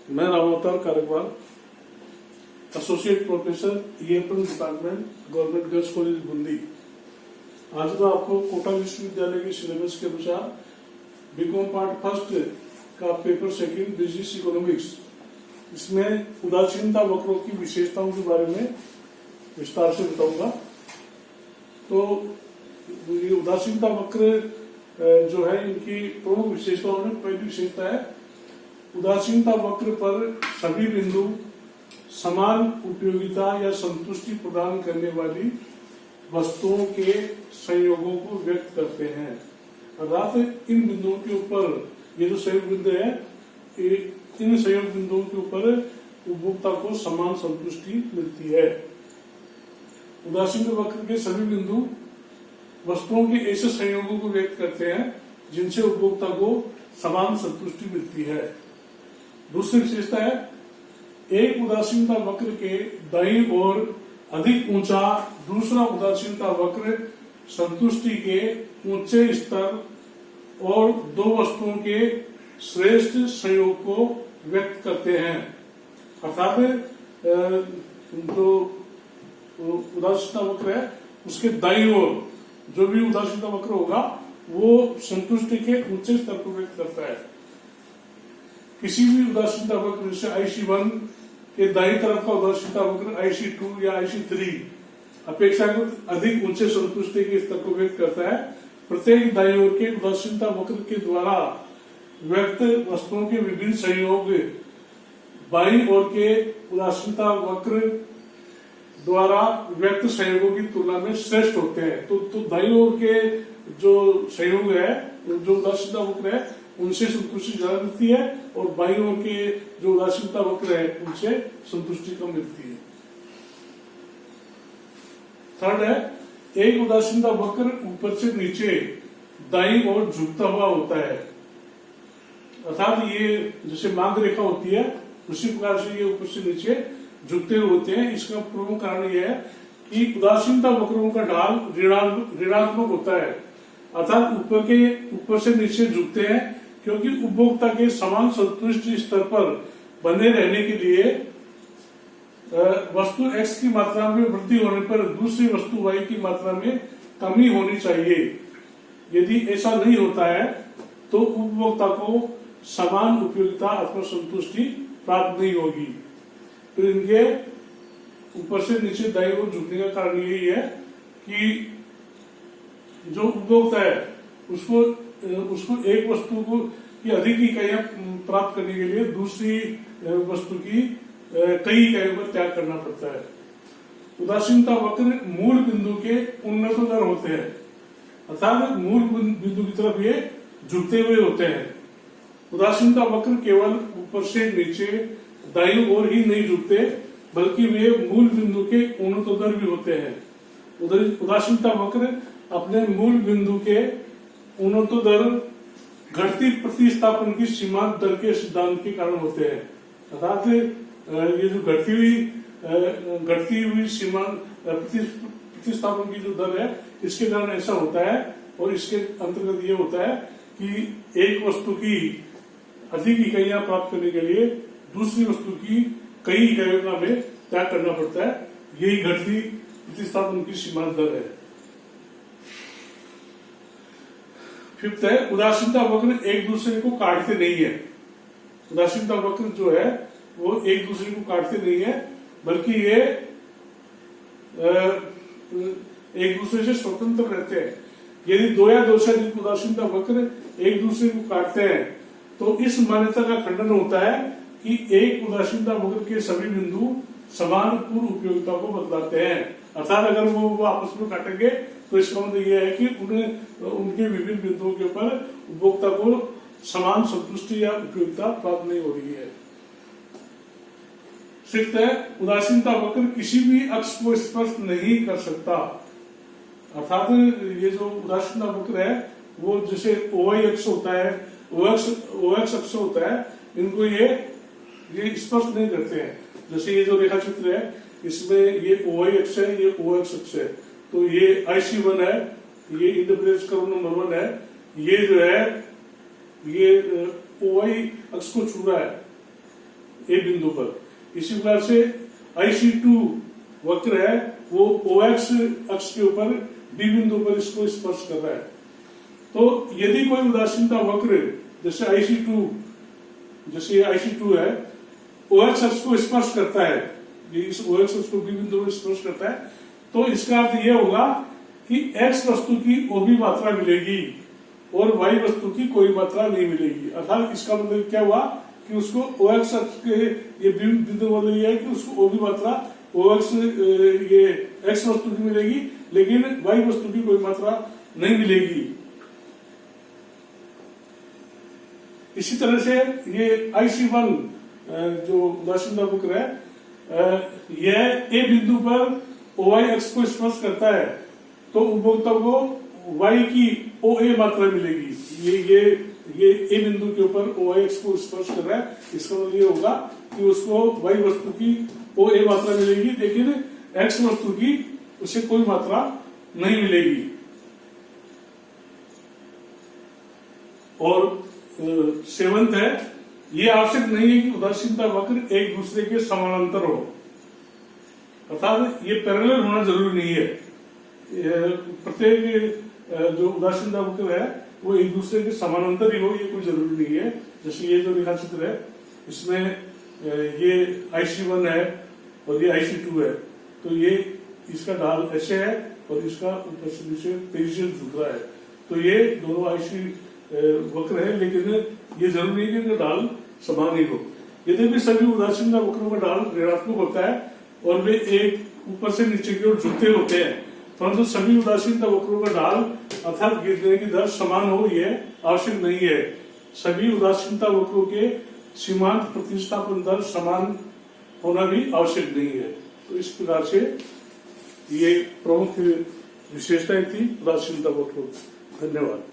मैं Ramavatar Karyapal, associate professor EFM department, government girls college Bundi. आज मैं आपको कोटा विश्वविद्यालय के सिलेबस के अनुसार बीकॉम पार्ट फर्स्ट का पेपर सेकंड बिजनेस इकोनॉमिक्स, इसमें उदासीनता वक्रों की विशेषताओं के बारे में विस्तार से बताऊंगा। तो ये उदासीनता वक्र जो है, इनकी प्रमुख विशेषताओं में पहली विशेषता है, उदासीनता वक्र पर सभी बिंदु समान उपयोगिता या संतुष्टि प्रदान करने वाली वस्तुओं के संयोगों को व्यक्त करते हैं। अर्थात इन बिंदुओं के ऊपर, ये जो संयोग बिंदु है, इन संयोग बिंदुओं के ऊपर उपभोक्ता को समान संतुष्टि मिलती है। उदासीन वक्र के सभी बिंदु वस्तुओं के ऐसे संयोगों को व्यक्त करते हैं जिनसे उपभोक्ता को समान संतुष्टि मिलती है। दूसरी विशेषता है, एक उदासीनता वक्र के दाईं ओर अधिक ऊंचा दूसरा उदासीनता वक्र संतुष्टि के ऊंचे स्तर और दो वस्तुओं के श्रेष्ठ संयोग को व्यक्त करते हैं। अर्थात जो उदासीनता वक्र है, उसके दाईं ओर जो भी उदासीनता वक्र होगा वो संतुष्टि के ऊंचे स्तर को व्यक्त करता है। किसी भी उदासीनता वक्र, जैसे IC1 के दाईं तरफ का उदासीनता वक्र IC2 या IC3 अपेक्षाकृत अधिक ऊंचे संतुष्टि के स्तर को व्यक्त करता है। प्रत्येक दाईं ओर के उदासीनता वक्र के द्वारा व्यक्त वस्तुओं के विभिन्न संयोग बाईं ओर के उदासीनता वक्र द्वारा व्यक्त संयोगों की तुलना में श्रेष्ठ होते हैं। तो दाईं ओर के जो संयोग है, जो उदासीनता वक्र है, उनसे संतुष्टि ज्यादा मिलती है, और बाईं ओर के जो उदासीनता वक्र है, उनसे संतुष्टि कम मिलती है। थर्ड है, एक उदासीनता वक्र ऊपर से नीचे दाईं ओर झुकता हुआ होता है। अर्थात ये जैसे मांग रेखा होती है, उसी प्रकार से ये ऊपर से नीचे झुकते हुए होते हैं। इसका प्रमुख कारण यह है कि उदासीनता वक्रों का ढाल ऋणात्मक होता है। अर्थात ऊपर से नीचे झुकते हैं क्योंकि उपभोक्ता के समान संतुष्टि स्तर पर बने रहने के लिए वस्तु X की मात्रा में वृद्धि होने पर दूसरी वस्तु Y की मात्रा में कमी होनी चाहिए। यदि ऐसा नहीं होता है तो उपभोक्ता को समान उपयोगिता अथवा संतुष्टि प्राप्त नहीं होगी। तो इनके ऊपर से नीचे दाईं ओर झुकने का कारण यही है कि जो उपभोक्ता है उसको एक वस्तु को की अधिक इकाइयां प्राप्त करने के लिए दूसरी वस्तु की कई इकाइयों का त्याग करना पड़ता है। उदासीनता वक्र मूल बिंदु के उन्नतोत्तर होते हैं, अर्थात मूल बिंदु की तरफ ये झुकते हुए होते हैं। उदासीनता वक्र केवल ऊपर से नीचे दाईं ओर ही नहीं झुकते, बल्कि वे मूल बिंदु के उन्नतोत्तर भी होते हैं। उदासीनता वक्र अपने मूल बिंदु के उन्नतोत्तर घटती प्रतिस्थापन की सीमांत दर के सिद्धांत के कारण होते हैं। अर्थात ये जो घटती हुई सीमांत प्रतिस्थापन की जो दर है, इसके कारण ऐसा होता है। और इसके अंतर्गत ये होता है कि एक वस्तु की अधिक इकाइयां प्राप्त करने के लिए दूसरी वस्तु की कई इकाइयों का हमें त्याग करना पड़ता है। यही घटती प्रतिस्थापन की सीमांत दर है। फिफ्थ है, उदासीनता वक्र एक दूसरे को काटते नहीं है। उदासीनता वक्र जो है वो एक दूसरे को काटते नहीं है, बल्कि ये एक दूसरे से स्वतंत्र रहते हैं। यदि दो या दो से अधिक उदासीनता वक्र एक दूसरे को काटते हैं तो इस मान्यता का खंडन होता है कि एक उदासीनता वक्र के सभी बिंदु समान पूर्व उपयोगिता को बतलाते हैं। अर्थात अगर वो आपस में काटेंगे तो इसका मतलब यह है कि उनके विभिन्न बिंदुओं के ऊपर उपभोक्ता को समान संतुष्टि या उपयोगिता प्राप्त नहीं हो रही है। सिक्स्थ है, उदासीनता वक्र किसी भी अक्ष को स्पर्श नहीं कर सकता। अर्थात ये जो उदासीनता वक्र है वो जैसे OY अक्ष होता है, OX अक्ष होता है, इनको ये स्पर्श नहीं करते हैं। जैसे ये जो रेखा चित्र है, इसमें ये OY अक्ष है, ये OX अक्ष है। तो ये IC1 है, ये इंटरप्रेस कर्व नंबर 1 है, ये जो है ये OY अक्ष को छू रहा है। ए बिंदु पर। इसी प्रकार से IC2 वक्र है, वो OX अक्ष के ऊपर B बिंदु पर इसको स्पर्श कर रहा है। तो यदि कोई उदासीनता वक्र जैसे IC2 है, OX अक्ष को स्पर्श करता है, ये इस OX अक्ष को B बिंदु पर स्पर्श करता है, तो इसका अर्थ यह होगा कि X वस्तु की OB मात्रा मिलेगी और Y वस्तु की कोई मात्रा नहीं मिलेगी। अर्थात इसका मतलब क्या हुआ कि उसको OX अक्ष के ये बिंदु मतलब यह है कि उसको OB मात्रा OX ये X वस्तु की मिलेगी, लेकिन Y वस्तु की कोई मात्रा नहीं मिलेगी। इसी तरह से ये IC1 जो उदासीनता वक्र है, यह A बिंदु पर OY अक्ष को स्पर्श करता है, तो उपभोक्ता को Y की OA मात्रा मिलेगी। ये A बिंदु के ऊपर OY अक्ष को स्पर्श कर रहा है, इसका मतलब ये होगा कि उसको Y वस्तु की OA मात्रा मिलेगी, लेकिन X वस्तु की उसे कोई मात्रा नहीं मिलेगी। और 7th है, ये आवश्यक नहीं है कि उदासीनता वक्र एक दूसरे के समानांतर हो, अर्थात ये पैरेलल होना जरूरी नहीं है। प्रत्येक जो उदासीनता वक्र है वो एक दूसरे के समानांतर ही हो, ये कोई जरूरी नहीं है। जैसे ये जो रेखा चित्र है, इसमें ये IC1 है और ये IC2 है, तो ये इसका ढाल ऐसे है और इसका ऊपर से नीचे तेजी से झुक रहा है, तो ये दोनों IC वक्र है, लेकिन ये जरूरी नहीं है कि ढाल समान ही हो। यदि भी सभी उदासीनता वक्रों का ढाल ऋणात्मक होता है और वे एक ऊपर से नीचे की ओर झुकते होते हैं, परंतु सभी उदासीनता वक्रों का ढाल अर्थात गिरने की दर समान हो, यह आवश्यक नहीं है। सभी उदासीनता वक्रों के सीमांत प्रतिस्थापन दर समान होना भी आवश्यक नहीं है। तो इस प्रकार से ये प्रमुख विशेषताएं थी उदासीनता वक्रों। धन्यवाद।